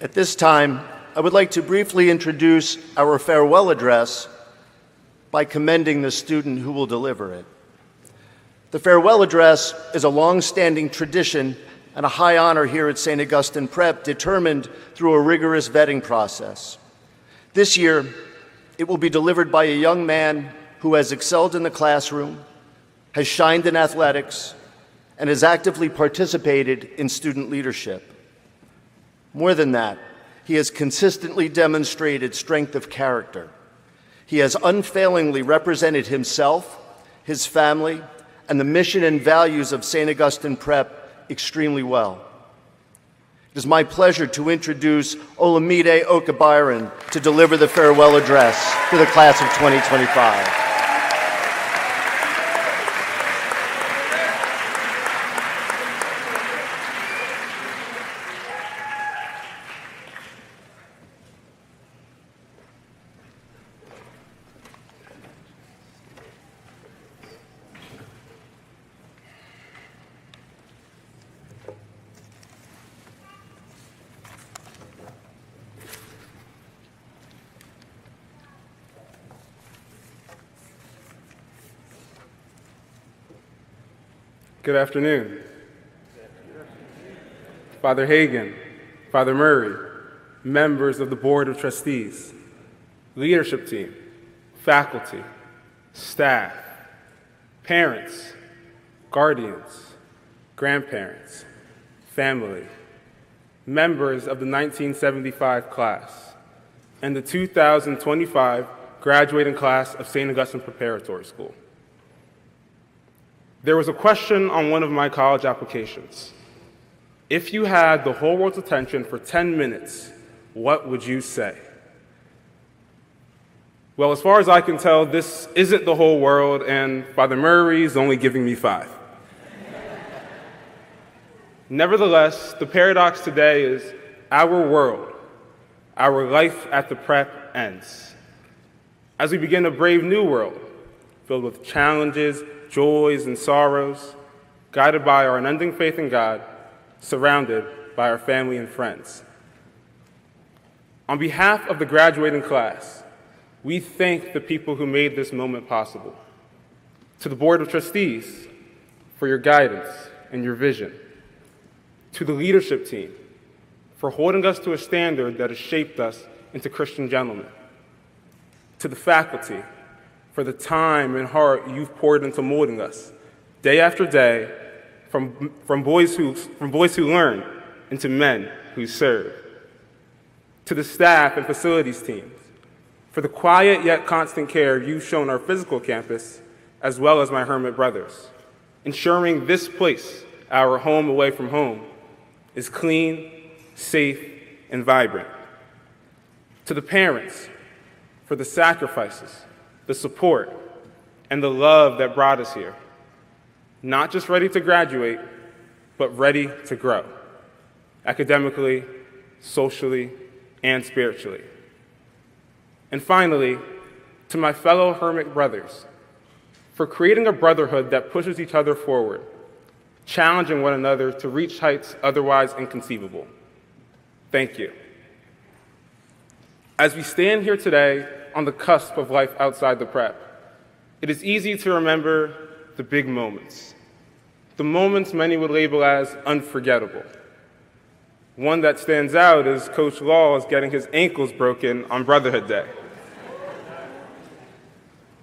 At this time, I would like to briefly introduce our farewell address by commending the student who will deliver it. The farewell address is a long-standing tradition and a high honor here at St. Augustine Prep, determined through a rigorous vetting process. This year, it will be delivered by a young man who has excelled in the classroom, has shined in athletics, and has actively participated in student leadership. More than that, he has consistently demonstrated strength of character. He has unfailingly represented himself, his family, and the mission and values of St. Augustine Prep extremely well. It is my pleasure to introduce Olumide Okebiorun to deliver the farewell address to the class of 2025. Good afternoon. Father Hagan, Father Murray, members of the Board of Trustees, leadership team, faculty, staff, parents, guardians, grandparents, family, members of the 1975 class, and the 2025 graduating class of St. Augustine Preparatory School. There was a question on one of my college applications. If you had the whole world's attention for 10 minutes, what would you say? Well, as far as I can tell, this isn't the whole world, and Father Murray's only giving me 5. Nevertheless, the paradox today is our world, our life at the prep ends. As we begin a brave new world, filled with challenges, joys, and sorrows, guided by our unending faith in God, surrounded by our family and friends. On behalf of the graduating class, we thank the people who made this moment possible. To the Board of Trustees, for your guidance and your vision. To the leadership team, for holding us to a standard that has shaped us into Christian gentlemen. To the faculty, for the time and heart you've poured into molding us, day after day, from boys who learn into men who serve. To the staff and facilities teams, for the quiet yet constant care you've shown our physical campus, as well as my hermit brothers, ensuring this place, our home away from home, is clean, safe, and vibrant. To the parents, for the sacrifices, the support, and the love that brought us here. Not just ready to graduate, but ready to grow, academically, socially, and spiritually. And finally, to my fellow hermit brothers, for creating a brotherhood that pushes each other forward, challenging one another to reach heights otherwise inconceivable. Thank you. As we stand here today on the cusp of life outside the prep, it is easy to remember the big moments, the moments many would label as unforgettable. One that stands out is Coach Laws getting his ankles broken on Brotherhood Day.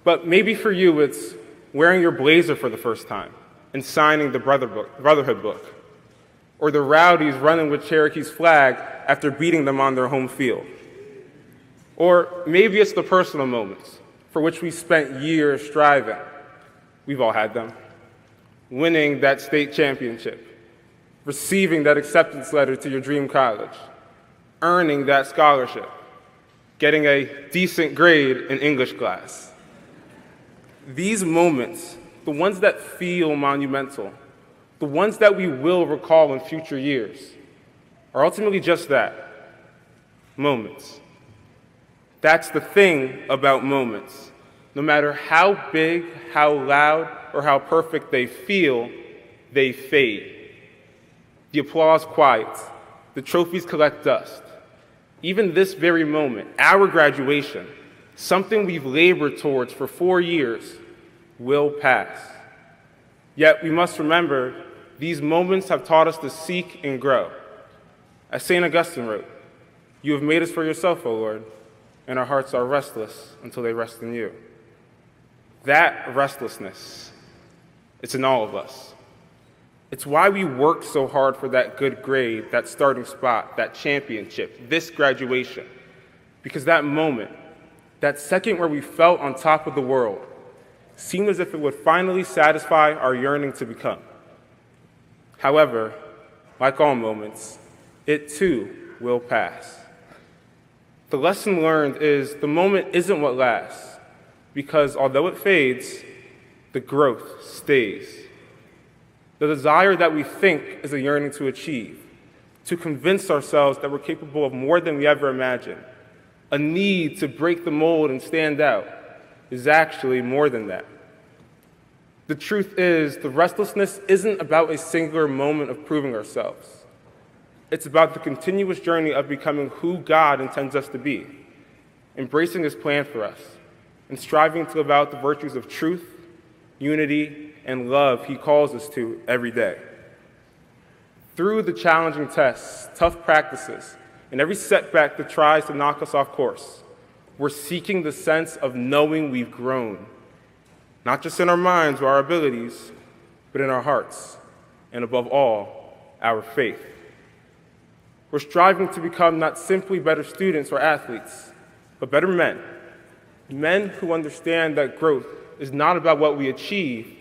But maybe for you, it's wearing your blazer for the first time and signing the Brotherhood book, or the rowdies running with Cherokee's flag after beating them on their home field. Or maybe it's the personal moments for which we spent years striving. We've all had them. Winning that state championship, receiving that acceptance letter to your dream college, earning that scholarship, getting a decent grade in English class. These moments, the ones that feel monumental, the ones that we will recall in future years, are ultimately just that, moments. That's the thing about moments. No matter how big, how loud, or how perfect they feel, they fade. The applause quiets, the trophies collect dust, Even this very moment, our graduation, something we've labored towards for 4 years, will pass. Yet we must remember these moments have taught us to seek and grow. As St. Augustine wrote, "You have made us for yourself, O Lord, and our hearts are restless until they rest in you." That restlessness, it's in all of us. It's why we work so hard for that good grade, that starting spot, that championship, this graduation. Because that moment, that second where we felt on top of the world, seemed as if it would finally satisfy our yearning to become. However, like all moments, it too will pass. The lesson learned is the moment isn't what lasts, because although it fades, the growth stays. The desire that we think is a yearning to achieve, to convince ourselves that we're capable of more than we ever imagined, a need to break the mold and stand out, is actually more than that. The truth is, the restlessness isn't about a singular moment of proving ourselves. It's about the continuous journey of becoming who God intends us to be, embracing His plan for us, and striving to live out the virtues of truth, unity, and love He calls us to every day. Through the challenging tests, tough practices, and every setback that tries to knock us off course, we're seeking the sense of knowing we've grown, not just in our minds or our abilities, but in our hearts, and above all, our faith. We're striving to become not simply better students or athletes, but better men. Men who understand that growth is not about what we achieve,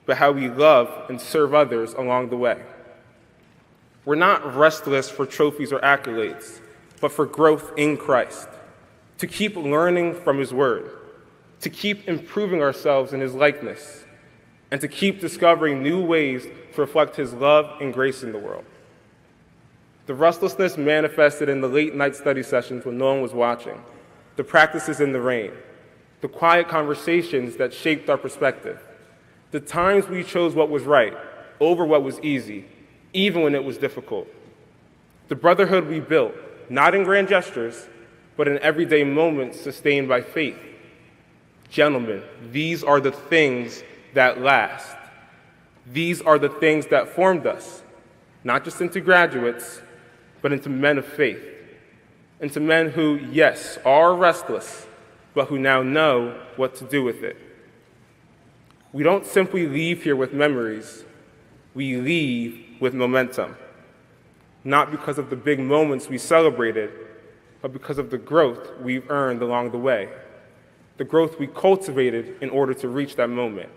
but how we love and serve others along the way. We're not restless for trophies or accolades, but for growth in Christ, to keep learning from His Word, to keep improving ourselves in His likeness, and to keep discovering new ways to reflect His love and grace in the world. The restlessness manifested in the late-night study sessions when no one was watching, the practices in the rain, the quiet conversations that shaped our perspective, the times we chose what was right over what was easy, even when it was difficult. The brotherhood we built, not in grand gestures, but in everyday moments sustained by faith. Gentlemen, these are the things that last. These are the things that formed us, not just into graduates, but into men of faith, into men who, yes, are restless, but who now know what to do with it. We don't simply leave here with memories, we leave with momentum, not because of the big moments we celebrated, but because of the growth we've earned along the way, the growth we cultivated in order to reach that moment,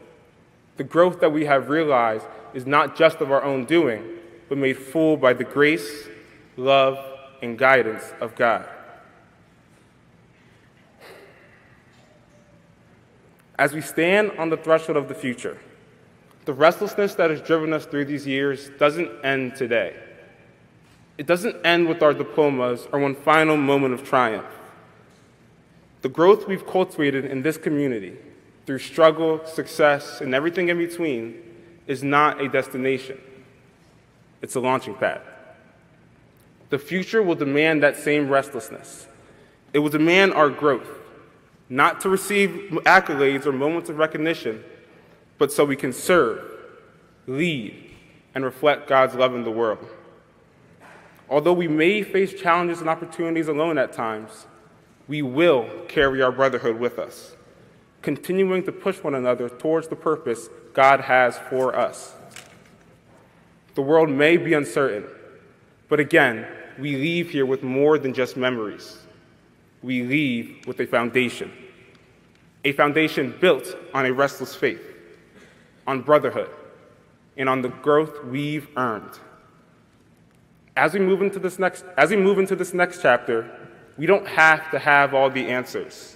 the growth that we have realized is not just of our own doing, but made full by the grace, love, and guidance of God. As we stand on the threshold of the future, the restlessness that has driven us through these years doesn't end today. It doesn't end with our diplomas or one final moment of triumph. The growth we've cultivated in this community, through struggle, success, and everything in between, is not a destination. It's a launching pad. The future will demand that same restlessness. It will demand our growth, not to receive accolades or moments of recognition, but so we can serve, lead, and reflect God's love in the world. Although we may face challenges and opportunities alone at times, we will carry our brotherhood with us, continuing to push one another towards the purpose God has for us. The world may be uncertain, but again, we leave here with more than just memories. We leave with a foundation built on a restless faith, on brotherhood, and on the growth we've earned. As we move into this next chapter, we don't have to have all the answers,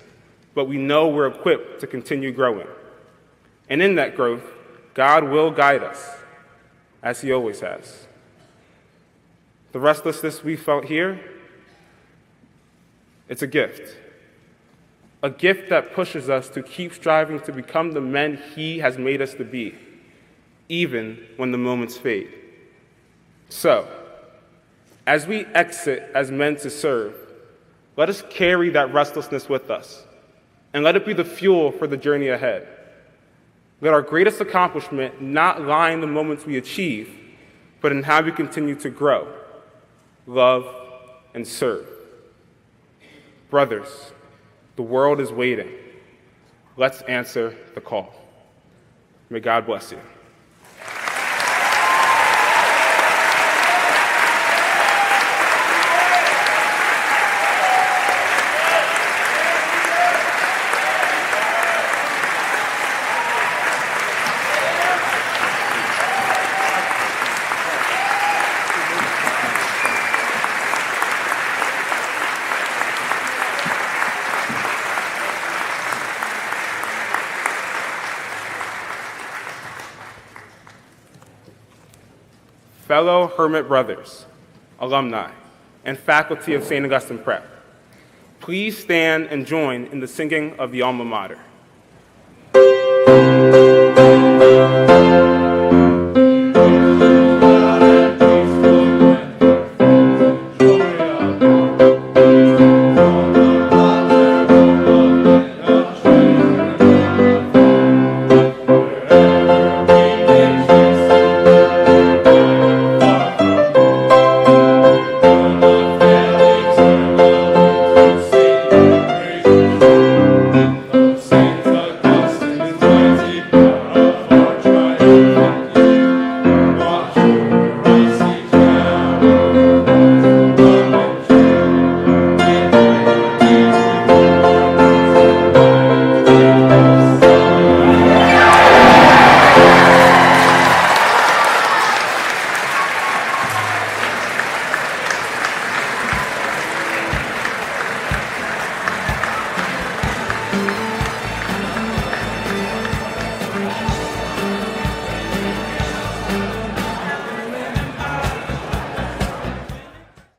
but we know we're equipped to continue growing. And in that growth, God will guide us, as He always has. The restlessness we felt here, it's a gift that pushes us to keep striving to become the men He has made us to be, even when the moments fade. So, as we exit as men to serve, Let us carry that restlessness with us, and let it be the fuel for the journey ahead. Let our greatest accomplishment not lie in the moments we achieve, but in how we continue to grow, love, and serve. Brothers, the world is waiting. Let's answer the call. May God bless you. Fellow Hermit brothers, alumni, and faculty of St. Augustine Prep, please stand and join in the singing of the alma mater.